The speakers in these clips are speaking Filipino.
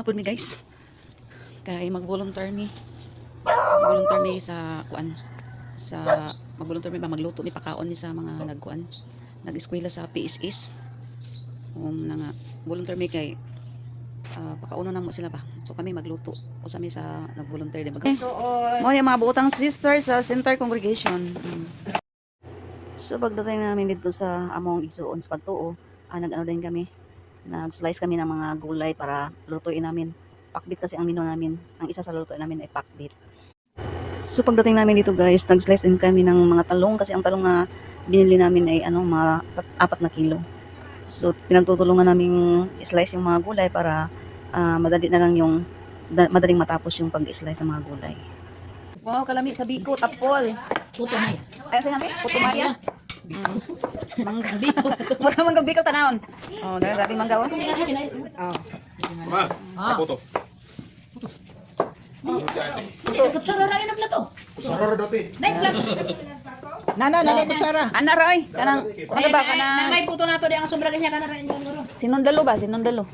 na po ni guys. Kay mag-volunteer ni. Mag-volunteer ni sa kuan. Sa mag-volunteer mi ba magluto mi pakaon ni sa mga nagkuan. Nag-eskwela sa PSS. Nga volunteer mi kay pakauno na mo sila ba. So kami magluto. Usa mi sa nag-volunteer di ba. Mo yung mga buotang sister sa Center Congregation. So pagdating namin dito sa among igsuon sa pagtuo, nag-ano din kami. Nag-slice kami ng mga gulay para lutuin namin. Pakbit kasi ang menu namin. Ang isa sa lutuin namin ay pakbit. So pagdating namin dito guys, nag-slice din kami ng mga talong kasi ang talong na binili namin ay mga 4 na kilo. So pinagtutulungan namin i-slice yung mga gulay para madali na lang yung madaling matapos yung pag-slice ng mga gulay. Wow, kalami sa biko, tapol. Puto na. Ay, saan namin? Puto Maria. Mangga biko. Mura mangga biko tanawon. Oh, grabe mangga. Oh. Ma, puto. Kutsara rin ang plato. Kutsara dati. Dahil plato. Nana kutsara. Ana ra ay, kanang ano ba kana? May puto na to di ang sobrang kanya kana rin yung guro. Sinundalo ba? Sinundalo.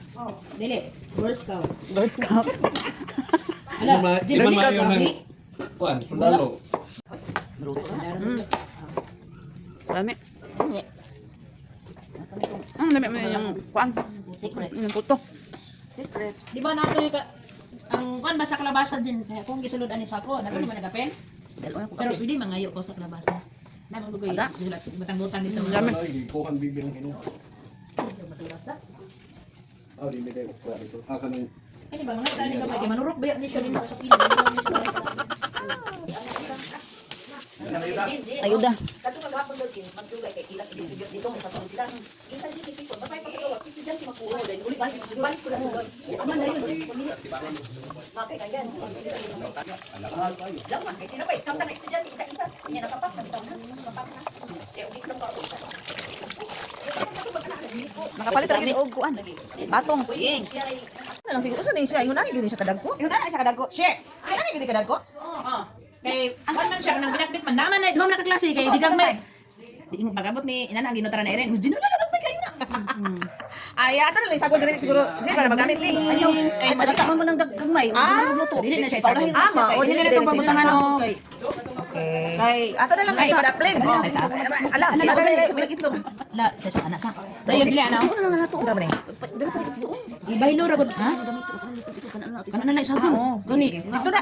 Dili. Girl Scout. Girl Scout. Ala, Girl Scout. Kuan, sundalo. Dami. Dami mo yung kuan. Secret. Yung puto. Di ba nato yung ang kuan ba sa kalabasan din kung gisulod ani sa ko, nato naman nagapen. Pero pwede mangayo ko sa kalabasan. Na magugoy. Sulat butang-butang dito. Dami. Kuhan bibing kinu. Matulasa. Di may kayo kuha dito. Kanang Kani ba mga tani ka kay manurok ba ni siya dito sa pila. Ayuda. Kadto maghapon daw kin magdugay kay ilang dito sa sulod sila. Isa dito dito babay pa sa dito diyan si makuha dai uli balik sila sa doy. Aman na yun. Makay kayan. Lang man kay sila pa samtang estudyante isa-isa niya nakapasa bitaw na. Eh uli sila pa isa. Nakapalit lagi og kuan. Batong. Ano lang siguro sa siya, yun na gyud siya kadagko. Yung ana siya kadagko. Shit. Ano gyud kadagko? Oo. Kay ano man siya nang binakbit man naman na duha na ka klase kay digang may di magabot ni inana ginutara na Eren. Dino na lang kayo na. Ay, ato na lang sagol diri siguro. Jay para magamit ni. Ayaw. Kay malita mo nang gagmay. Luto. Dili na siya sa Ama, o Dili dili na itong pabutangan o. Okay. Kay Ato na lang kay padaplin. Ala, ala dili itlog. La, siya anak sa. Dayo dili ana. Ano na nato undra man Ibaylo ra gud ha? Kana na lang sa Oo. Gani. Dito na.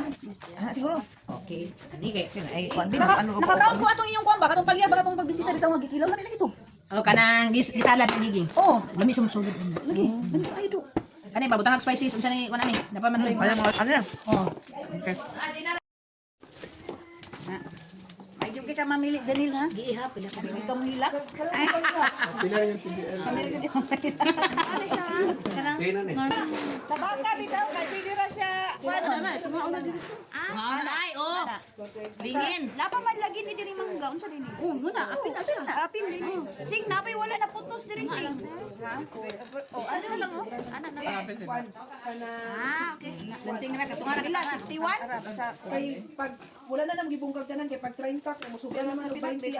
Siguro. Okay. Ani kay Ay, kuan nakakaon ko atong inyong kuan ba katong palya ba katong pagbisita dito magikilaw na lagi to. Oh, kanang gisalad ni gigi. Oh, Lami sumusulod. lagi. Ay do. Kani ba butang spices unsa ni kuan nami? Dapat man toy. Kaya mo ano na? Oh. Ay yung kita mamili Janil ha. Giiha pila ka. Ito mo nila. Sa baka bitaw kay pwede ra siya. Kuan na kumauna dito. Ngaon ay oh. Lingin. Napa man lagi ni diri mangga unsa dinhi? Oh, muna apil na siya. Apil din. Sing napay wala na putos diri sing. Ha? Oh, ano na lang oh. Ana na. Ah, okay. Lanting na katunga Ila 61? Kay pag wala na nang gibungkag tanan kay pag 30 kay musubra naman og 20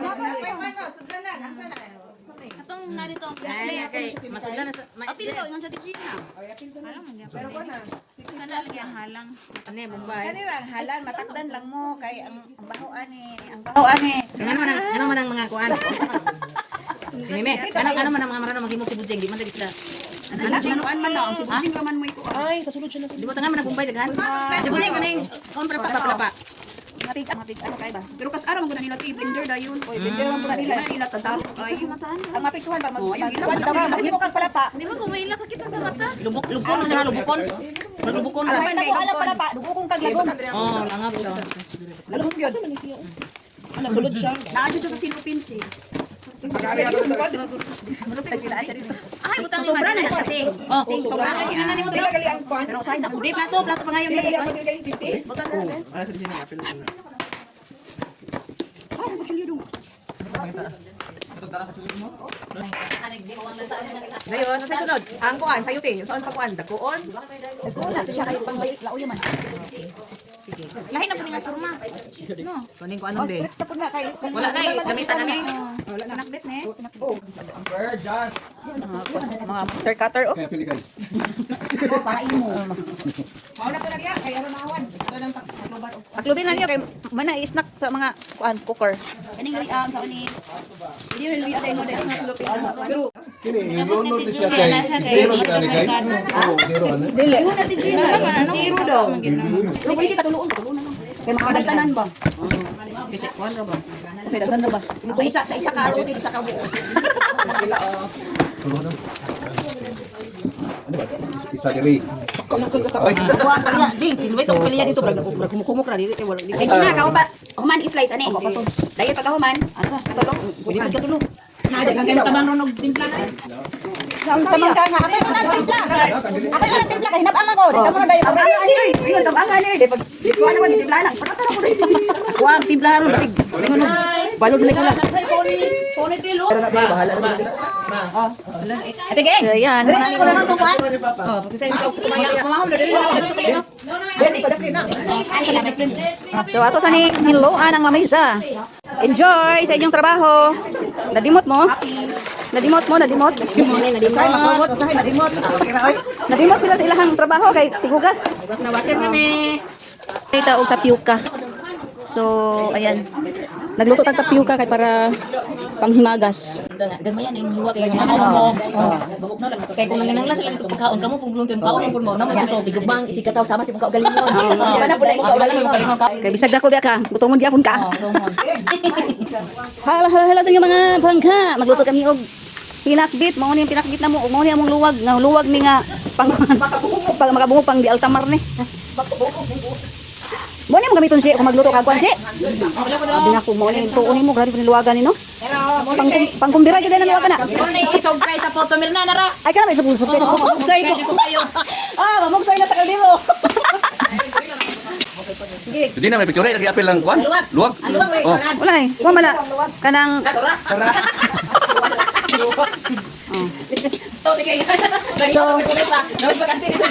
Atong narito ang Ay, okay. Masugdan na sa apil daw yung sa tikina. Ay apil tanan. Pero kuan na. Kana lagi ang halang. Ano Bombay. Kani ra halan matakdan lang mo kay ang baho ani, ang baho ani. Ano man ang mga kuan? Mime, ano man ang mga marano maghimog si Bujeng, di man sila. Kuan man daw, si Bujing raman mo iko. Ay, sa sulod siya na. Di mo tangan man ang Bombay daghan. Si Bujeng kaning on pa. Matig ano kay ba? Pero kas araw mo nila ti blender dayon. Oy, bigyan mo na nila. Nila tadal. Ay, Ang mapigtuhan ba magkuhan daw maghimo kag palapa. di mo kumaila sakit sa mata. Lubukon mo sa lubukon. Maglubukon Ang ra. may nako alam palapa, dugong kag lagom. Oh, langap siya. Lagom gyud. Ano sulod siya? Naa dito sa silupin si. Malupit pila siya dito. Ay, butang ni sobra na kasi. Oh, sobra na ina nimo Dili gali ang kuan. Pero usahay na udi plato pa ngayon Dili gali di. ang dili kay 50. Bukan na. Ala sa diyan apil na. Dayon, sa sunod. Ang kuan, sayuti. Saan pa kuan? Dagoon. Nagkuha na siya kay pangbayik lao yaman. Lahi na po nga forma. No. Kunin ko Oh, anong din. strips na po na kay. Wala na eh, gamitan na ni. Wala na nakbit ne. Mga master cutter oh. Kaya pili kayo. Mauna ko na diya, kay ano nawan. Ito lang takloban. Aklubin na niyo kay mana i-snack sa mga cooker. Kaning sa ni. Hindi rin liya mo dai. Kini, yung no siya kay. Pero kita ni kay. Oo, pero ano? Dili. Tiro daw. Pero pwede katuluon na. Kay makadagtanan ba? Kasi kuan ra ba? Okay, daghan na ba? Sa isa ka aro din sa kabuo. Ano ba? Isa diri. Ay, Kuha pa niya, ding, tinuloy itong pilihan dito, kumukumuk na dito, wala dito. Kay na ka ba? Human slice ani. Dahil pagka human, ano ba? Katulong. Pwede ka tulong. Kaya matabang ron og timpla na. Sa mangka nga ako na timpla. Ako na timpla kay hinabang ako. Di ka mo na dayo. Tabangan ani, ayun, tabangan ani. Di pag kuha na ko ni timplahan lang. Pagkatala ko rin. Kuha ang timplahan ron, batig. Lingon mo. Balod na ko lang. Pony tilo. Bahala na ko. Ate geng. So yan. Dali ko na lang tukuan. Oh, pagkasay ikaw kumaya. Mamahom na dili dito kalino. Dali ko dapli na. So ato sa ni hinuloan ang mamisa. Enjoy sa inyong trabaho. Nadimot mo? Nadimot mo, nadimot. Usahay magmamot, usahay nadimot. Kira oy. Nadimot sila sa ilahang trabaho kay tigugas. Bukas na waser kami. Kita og tapioca. So, ayan. Nagluto tag tapioca kay para panghimagas. Gagmayan yung hiwa kay mamahom mo. Kay kung nangananglan sila dito pagkaon kamo pug bulunton kaon pud mo namo so Digugmang isikataw sama si mukha galingon. Kana pud mukha galingon. Kay bisag dako biya ka, gutomon gyapon ka. sumon. Hala sa inyo mga bangka. Magluto kami og pinakbit. Mao ni yung pinakbit na mo. Ug mao ni among luwag. Nga luwag ni nga pang makabungo pang di altamar ni. Mo ni mo gamiton si kung magluto ka kwan si. Abi na ko mo ni tuon mo grabe ni luwagan ni no. Pangkumbira gyud na luwagan na. Ano na isog fry sa photo mirna na ra. Ay kana may subulsot kay ko. Magsay ko. Ah, magsay na takal mo. Hindi na may picture lagi apel lang kuan. Luwag. Oh. Wala eh. Wa mala kanang To tikay. So kulay pa. Dapat pagkanti nito.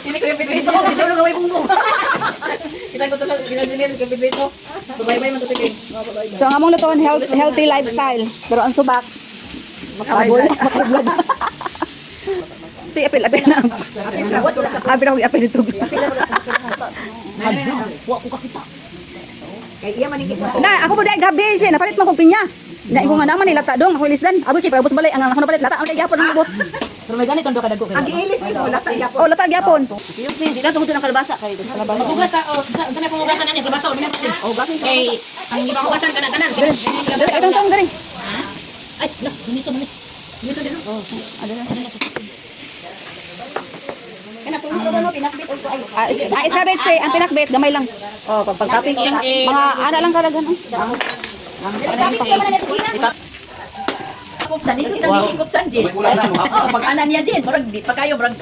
Ini kaya pitrito. Dito na gaway bungo. Kita ko to ginadilian kay pitrito. Bye-bye man to tikay. so ang among lutuan healthy lifestyle. Pero ang subak makabol. Si apel na. Apel ako apel dito. Kay iya man ingit mo. Na, ako po dahil gabi siya, napalit man kong pinya. Na, ko nga naman nilata dong, ako ilisdan. Abo kay paubos balay, ang ako napalit, lata, ang kay gyapon ang ibot. Pero may ganit tondo kada ko. Ang giilis nito wala ta iya. Oh, lata gyapon. Yun di na tungod ng kalabasa kay kalabasa. Bugas ta oh, sa na pangugasan na niya, kalabasa o minapos. Oh, gasin kay ang ipakugasan kana tanan. Itong tong gani. Ay, no, dito man. Dito dito. Oh, Kana tulo ko no pinakbit ug ay. Isabit siya, ang pinakbit, gamay lang. Oh, pagpagkapit sa Mga ana lang kalagan. kupsan dito kita di kupsan din. Oh, pag ana niya din, murag di pa kayo murag.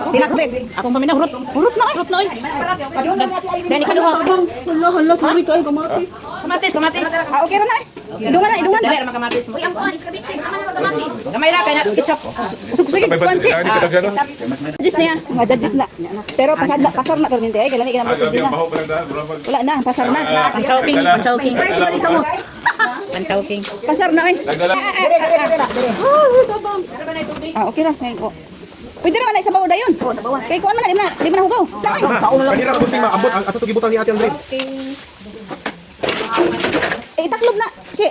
Pinakbit. akong paminaw hurot. Hurot na eh. Hurot noy. Dani kaduha. Hala, sorry kayo, kamatis. Kamatis. Ah, okay ra na eh. Idungan na, idungan. Dali ra makamatis. Uy, ang kuan iskabit siya. Ama na kamatis. Gamay ra kay na ketchup. Sige, panchi. Judges na yan, mga judges na. Pero pasar na pero hindi ay kalami ka na judges na. Wala na, pasar na. Panchawking. Pasar na ay. Ah, okay ra. Ay, ko. Pwede naman na isa bawo dayon. Kay kuan man na, di man hugaw. Kanina ko tingma abot asa to gibutan ni Ate Andre. Eh, taklob na. Si.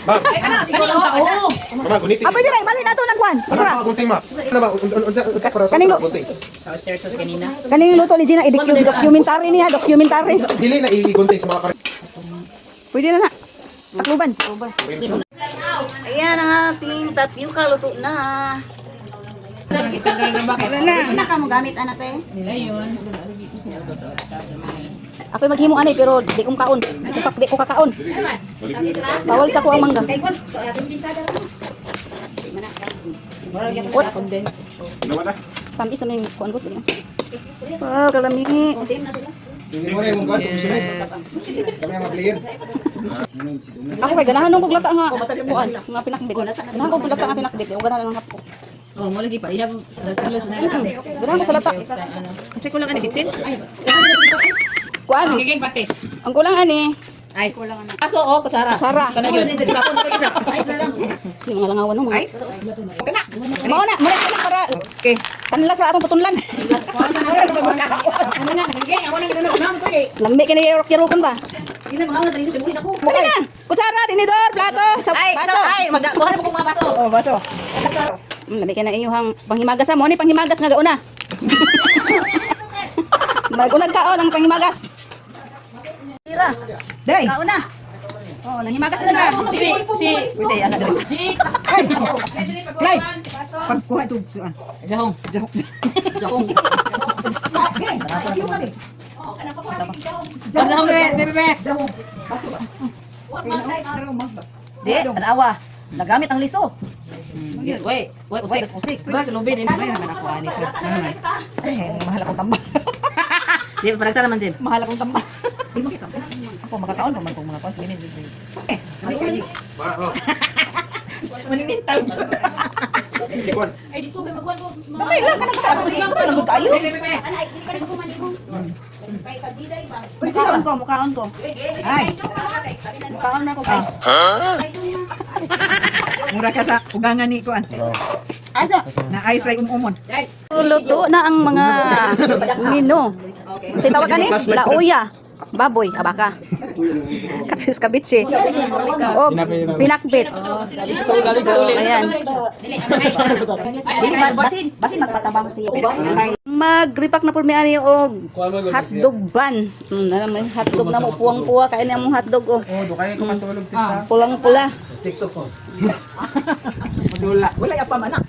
Ba, Siguro tao. mama guniti. Ah, pwede ra, bali na to ng kuan. Ano pa gunting ma? Ano ba unsa para sa Kaning lo- gunting? Sa stairs sa kanina. Kaning luto ni Gina, documentary niya, documentary. Dili na i-gunting sa mga kare. Pwede na na. Takloban. Ayan ang ating tapioca, luto na. Wala na. Ina ka mo gamit ana te. Ako'y maghimo ani pero di kong kaon. Di ko kakaon. Bawal sa ko ang mangga. Kay kon ating pinsada ra. What? Tamis sa may kuan ko. Wow, kalami. Hindi mo na yung mungkot, kami ang mag-player. Ako kay ganahan nung kuglata nga kuan, nga pinakbit. Ganahan ko kuglata nga pinakbit, o ganahan ng hapko. Oh, mo lagi pa. Iya, talas na lang. Dara ko sa lata. Check ko lang ani kitchen. Ay, Kuan. Magiging patis. Ang kulang ani. Ice. Aso, oh, kusara. Sara. Kana yun. Sapon ka gina. Yung mga langawan no. ice. Mao na, muna lang para. Okay. Kanila sa atong putunlan. Ano nga, magiging. Ako nang ginanong ko eh. Lambi kini yorok-yorokan ba? Hindi na mga dali mo ako. Muna na. Kutsara, tinidor, plato, sa baso. Magkuha na po kung mga baso. Oh, baso. Lambi kina inyong panghimagas mo ni panghimagas nga gauna. Magunag ka ang panghimagas. Tira. Day. Gauna. Oh, nanghimagas na lang. Day ana dali. Jik. Clyde. Pagkuha ito. Jahong. Jokong. Jahong de, bebe. Di, tanawa. Nagamit ang liso. Wait, usik. Ba sa lobby din. Ay naman ako ani. Ay, mahal akong tambak. Di parang sana man din. Mahal akong tambak. Di mo kita. Ako makakaon pa man kung mga kons gini. Maninintal. Ay, dito ba magkuhan ko? Mamay lang ka nagkakaroon tayo. Mukaon ko. Ay, Mukaon na ko guys. mura ka sa ugangan ni kuan. Asa? Na ice ray umon. Luto na ang mga mino. Kasi tawag ka ni? Lauya. Baboy, abaka. Katis kabitsi. O pinakbit. Ayan. Basin magpatabang siya. Mag-repack na po mi ani og hotdog ban. Naman hotdog na mo puwang-puwa kain na mong hotdog oh. Oh, do kay ko matulog sita. Pulang-pula. TikTok ko. Madula. Wala ya pa manak.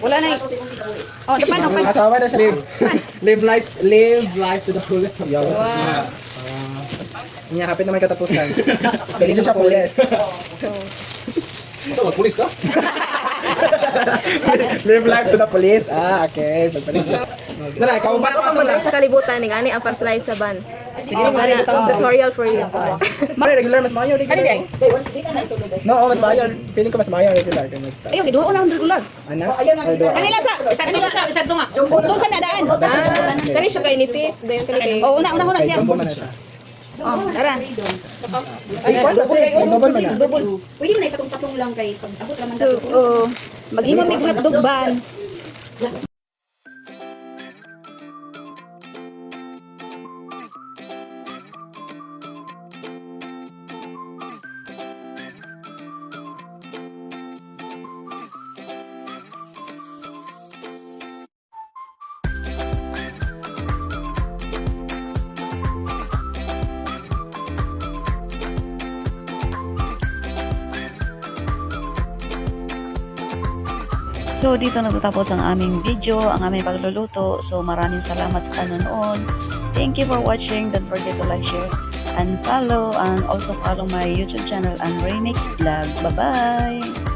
Wala na. Oh, di paano? Asawa na siya. Live life to the fullest. Wow. Niya hapit na may katapusan. Galing siya pulis. Ito, pulis ka? Live life to the police. Ah, okay. Dara, ikaw ba naman Sa kalibutan ni gani ang pag-slice sa ban. Tutorial for you. Mare regular mas maayo regular. No, mas maayo. Feeling ko mas maayo regular kay mag. Ayo, giduo na ang regular. Ana? Kanila sa Isa to nga. utusan na daan. Kani siya kay nipis, dayon kani kay. Oh, una siya. Jumbo man na siya. Oh, tara. Ay, kwan ba? Double man na. Pwede mo na ipatong-patong lang kay pag-abot naman So, mag-imam mig hotdog ban. So, dito natatapos ang aming video, ang aming pagluluto. So, maraming salamat sa panonood. Thank you for watching. Don't forget to like, share, and follow. And also follow my YouTube channel, and Remix Vlog. Bye-bye!